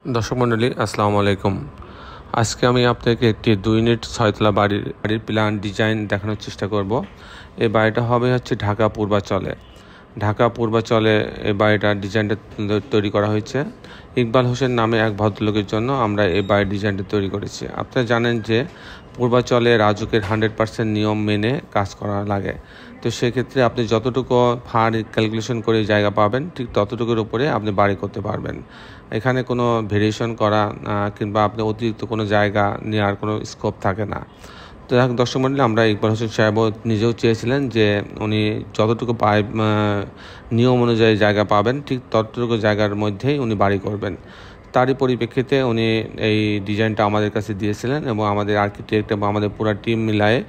দর্শক মণ্ডলী আসসালামু আলাইকুম। আজকে আমি আপনাকে একটি 2 ইউনিট 6 তলা বাড়ির প্ল্যান ডিজাইন দেখানোর চেষ্টা করব। এই বাড়িটা হবে ঢাকা পূর্বাচলে। এই বাড়িটার ডিজাইনটা তৈরি করা হয়েছে ইকবাল হোসেন নামে এক ভদ্রলোকের জন্য। আমরা এই বাড়ির ডিজাইনটা তৈরি করেছি। আপনারা জানেন যে পূর্বাচলে রাজুকের 100% নিয়ম মেনে কাজ করা লাগে। তো সেক্ষেত্রে আপনি যতটুকু ফাঁড় ক্যালকুলেশন করে জায়গা পাবেন ঠিক ততটুকুর উপরে আপনি বাড়ি করতে পারবেন। এখানে কোনো ভেরিয়েশন করা কিংবা আপনি অতিরিক্ত কোনো জায়গা নেওয়ার কোনো স্কোপ থাকে না। তো দর্শক মণ্ডলী, আমরা ইকবাল হোসেন সাহেবও নিজেও চেয়েছিলেন যে উনি যতটুকু নিয়ম অনুযায়ী জায়গা পাবেন ঠিক ততটুকু জায়গার মধ্যেই উনি বাড়ি করবেন। তারই পরিপ্রেক্ষিতে উনি এই ডিজাইনটা আমাদের কাছে দিয়েছিলেন এবং আমাদের আর্কিটেক্ট এবং আমাদের পুরো টিম মিলায়ে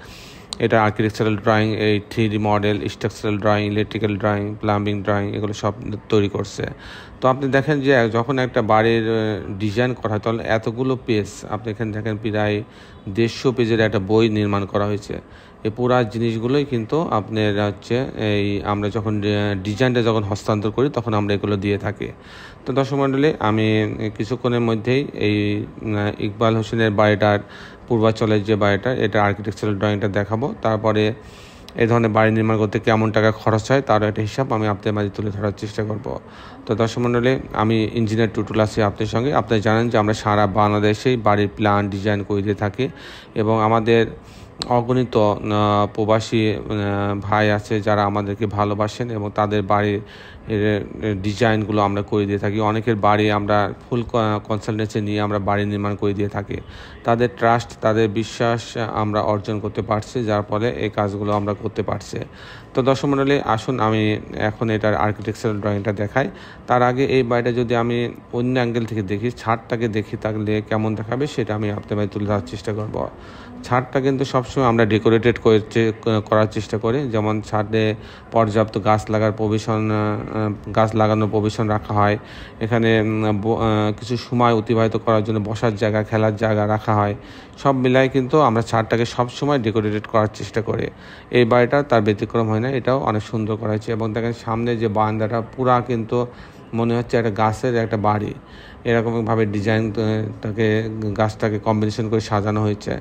এটা আর্কিটেকচারাল ড্রয়িং, এই 3D model, structural drawing, electrical drawing, plumbing drawing এগুলো সব তৈরি করছে। তো আপনি দেখেন যে যখন একটা বাড়ির ডিজাইন করা হয় তখন এতগুলো পেজ, আপনি এখানে দেখেন প্রায় 150 পেজের একটা বই নির্মাণ করা হয়েছে। এই পুরা জিনিসগুলোই কিন্তু আপনার আমরা যখন ডিজাইনটা যখন হস্তান্তর করি তখন আমরা এগুলো দিয়ে থাকি। তো দর্শক মণ্ডলী, আমি কিছুক্ষণের মধ্যেই এই ইকবাল হোসেনের বাড়িটার পূর্বাচলের যে বাড়িটা এটা আর্কিটেকচারাল ড্রয়িংটা দেখাবো। তারপরে এই ধরনের বাড়ি নির্মাণ করতে কেমন টাকা খরচ হয় তারও একটা হিসাব আমি আপনাদের মাঝে তুলে ধরার চেষ্টা করব। তো দর্শক মণ্ডলী, আমি ইঞ্জিনিয়ার টুটুল আছি আপনাদের সঙ্গে। আপনারা জানেন যে আমরা সারা বাংলাদেশেই বাড়ির প্ল্যান ডিজাইন করে দিয়ে থাকি এবং আমাদের অগণিত প্রবাসী ভাই আছে যারা আমাদেরকে ভালোবাসেন এবং তাদের বাড়ির ডিজাইনগুলো আমরা করে দিয়ে থাকি। অনেকের বাড়ি আমরা ফুল কনসালটেন্সি নিয়ে আমরা বাড়ি নির্মাণ করে দিয়ে থাকি। তাদের ট্রাস্ট, তাদের বিশ্বাস আমরা অর্জন করতে পারছি, যার ফলে এই কাজগুলো আমরা করতে পারছি। তো দর্শক মণ্ডলী, আসুন আমি এখন এটার আর্কিটেকচারাল ড্রয়িংটা দেখাই। তার আগে এই বাড়িটা যদি আমি অন্য অ্যাঙ্গেল থেকে দেখি, ছাদটাকে দেখি, তাহলে কেমন দেখাবে সেটা আমি আপনাদের তুলে ধরার চেষ্টা করব। ছাদটা কিন্তু সবসময় আমরা ডেকোরেটেড করার চেষ্টা করি, যেমন ছাদে পর্যাপ্ত গাছ লাগানোর প্রভিশন রাখা হয়। এখানে কিছু সময় অতিবাহিত করার জন্য বসার জায়গা, খেলার জায়গা রাখা হয়। সব মিলাই কিন্তু আমরা ছাদটাকে সবসময় ডেকোরেটেড করার চেষ্টা করি। এই বাড়িটা তার ব্যতিক্রম হয় না, এটাও অনেক সুন্দর করা হয়েছে। এবং দেখেন সামনে যে বারান্দাটা পুরা কিন্তু মনে হচ্ছে একটা গাছের একটা বাড়ি, এরকমভাবে গাছটাকে কম্বিনেশন করে সাজানো হয়েছে।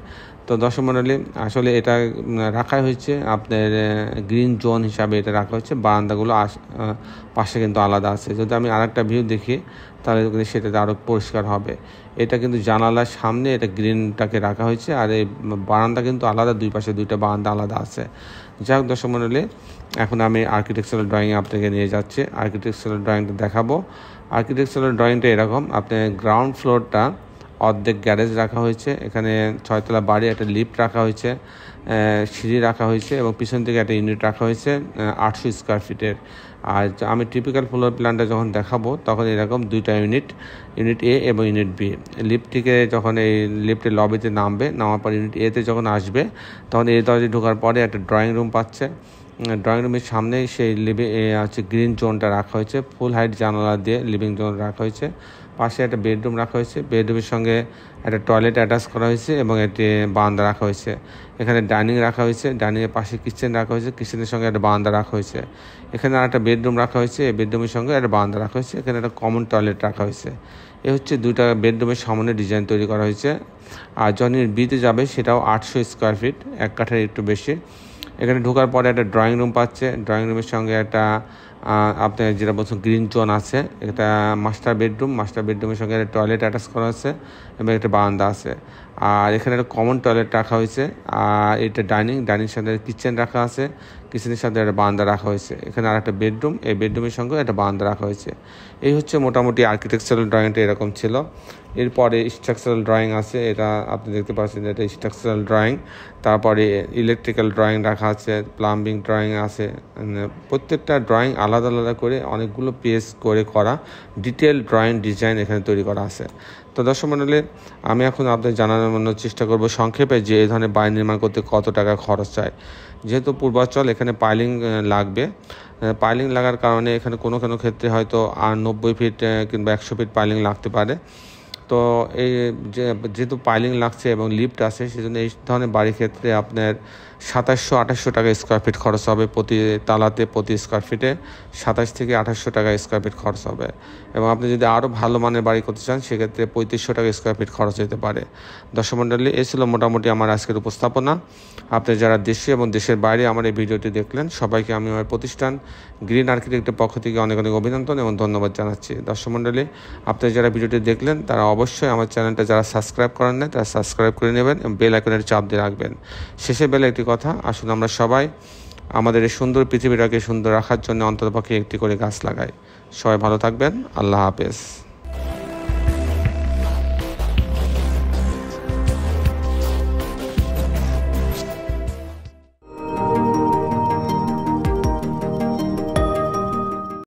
তো দর্শক মণ্ডলী, আসলে এটা রাখা হয়েছে আপনার গ্রিন জোন হিসাবে এটা রাখা হয়েছে। বারান্দাগুলো পাশে কিন্তু আলাদা আছে। যদি আমি আরেকটা ভিউ দেখি তাহলে সেটাতে আরও পরিষ্কার হবে। এটা কিন্তু জানালার সামনে এটা গ্রিনটাকে রাখা হয়েছে, আর এই বারান্দা কিন্তু আলাদা, দুই পাশে দুইটা বারান্দা আলাদা আছে। যাই হোক দর্শক মণ্ডলী, এখন আমি আর্কিটেকচারাল ড্রয়িংয়ে আপনাকে নিয়ে যাচ্ছি। আর্কিটেকচারাল ড্রয়িংটা দেখাবো। আর্কিটেকচারাল ড্রয়িংটা এরকম, আপনি গ্রাউন্ড ফ্লোরটা অর্ধেক গ্যারেজ রাখা হয়েছে, এখানে 6 তলা বাড়ি, একটা লিফট রাখা হয়েছে, সিঁড়ি রাখা হয়েছে এবং পিছন থেকে একটা ইউনিট রাখা হয়েছে 800 স্কোয়ার ফিটের। আর আমি টিপিক্যাল ফ্লোর প্ল্যানটা যখন দেখাবো তখন এরকম দুইটা ইউনিট এ এবং ইউনিট বি। লিফট থেকে যখন এই লিফটের লবিতে নামার পর ইউনিট এতে যখন আসবে তখন এই দরজায় ঢোকার পরে একটা ড্রয়িং রুম পাচ্ছে। ড্রয়িং রুমের সামনেই সেই গ্রিন জোনটা রাখা হয়েছে, ফুল হাইট জানালা দিয়ে লিভিং জোন রাখা হয়েছে। পাশে একটা বেডরুম রাখা হয়েছে, বেডরুমের সঙ্গে একটা টয়লেট অ্যাটাচ করা হয়েছে এবং একটি বারান্দা রাখা হয়েছে। এখানে ডাইনিং রাখা হয়েছে, ডাইনিংয়ের পাশে কিচেন রাখা হয়েছে, কিচেনের সঙ্গে একটা বারান্দা রাখা হয়েছে। এখানে আর একটা বেডরুম রাখা হয়েছে, এই বেডরুমের সঙ্গে একটা বারান্দা রাখা হয়েছে। এখানে একটা কমন টয়লেট রাখা হয়েছে। এ হচ্ছে দুইটা বেডরুমের সামনে ডিজাইন তৈরি করা হয়েছে। আর যখন বিতে যাবে সেটাও 800 স্কোয়ার ফিট, এক কাঠার একটু বেশি। এখানে ঢোকার পরে একটা ড্রয়িং রুম পাচ্ছে, ড্রয়িং রুমের সঙ্গে একটা আপনার যেটা বলছেন গ্রিন জোন আছে, এটা মাস্টার বেডরুমের সঙ্গে একটা টয়লেট অ্যাটাচ করা আছে এবং একটা বারান্দা আছে। আর এখানে একটা কমন টয়লেট রাখা হয়েছে। আর এটা ডাইনিং সাথে কিচেন রাখা আছে, কিচেনের সাথে একটা বারান্দা রাখা হয়েছে। এখানে আর একটা বেডরুম, এই বেডরুমের সঙ্গে একটা বারান্দা রাখা হয়েছে। এই হচ্ছে মোটামুটি আর্কিটেকচারাল ড্রয়িংটা এরকম ছিল। এরপরে স্ট্রাকচারাল ড্রয়িং আছে, এটা আপনি দেখতে পাচ্ছেন এটা স্ট্রাকচারাল ড্রয়িং। তারপরে ইলেকট্রিক্যাল ড্রয়িং রাখা আছে, প্লাম্বিং ড্রয়িং আছে। প্রত্যেকটা ড্রয়িং আলাদা আলাদা করে অনেকগুলো পেজ করে করা ডিটেল ড্রয়িং ডিজাইন এখানে তৈরি করা আছে। তো দর্শক মণ্ডলী, আমি এখন আপনাদের জানানোর চেষ্টা করব সংক্ষেপে যে এই ধরনের বাড়ি নির্মাণ করতে কত টাকা খরচ হয়। যেহেতু পূর্বাচল, এখানে পাইলিং লাগবে। পাইলিং লাগার কারণে এখানে কোনো ক্ষেত্রে হয়তো আর 90 ফিট কিংবা 100 ফিট পাইলিং লাগতে পারে। তো এই যেহেতু পাইলিং লাগছে এবং লিফট আছে, সেজন্য এই ধরনের বাড়ির ক্ষেত্রে আপনার 2700-2800 টাকা স্কোয়ার ফিট খরচ হবে। প্রতি তালাতে প্রতি স্কোয়ার ফিটে 27 থেকে 2800 টাকা স্কোয়ার ফিট খরচ হবে। এবং আপনি যদি আরও ভালো মানের বাড়ি করতে চান, সেক্ষেত্রে 3500 টাকা স্কোয়ার ফিট খরচ হতে পারে। দর্শক মণ্ডলী, এই ছিল মোটামুটি আমার আজকের উপস্থাপনা। আপনি যারা দেশে এবং দেশের বাইরে আমার এই ভিডিওটি দেখলেন, সবাইকে আমি আমার প্রতিষ্ঠান গ্রিন আর্কিটেক্টের পক্ষ থেকে অনেক অনেক অভিনন্দন এবং ধন্যবাদ জানাচ্ছি। দর্শক মণ্ডলী, আপনি যারা ভিডিওটি দেখলেন তারা অবশ্যই আমার চ্যানেলটা যারা সাবস্ক্রাইব করেন না তারা সাবস্ক্রাইব করে নেবেন এবং বেল আইকনের চাপ দিয়ে রাখবেন। শেষে বেলা একটি কথা, আসুন আমরা সবাই আমাদের এই সুন্দর পৃথিবীটাকে সুন্দর রাখার জন্য অন্ততপক্ষে একটি করে গাছ লাগাই। সবাই ভালো থাকবেন। আল্লাহ হাফেজ।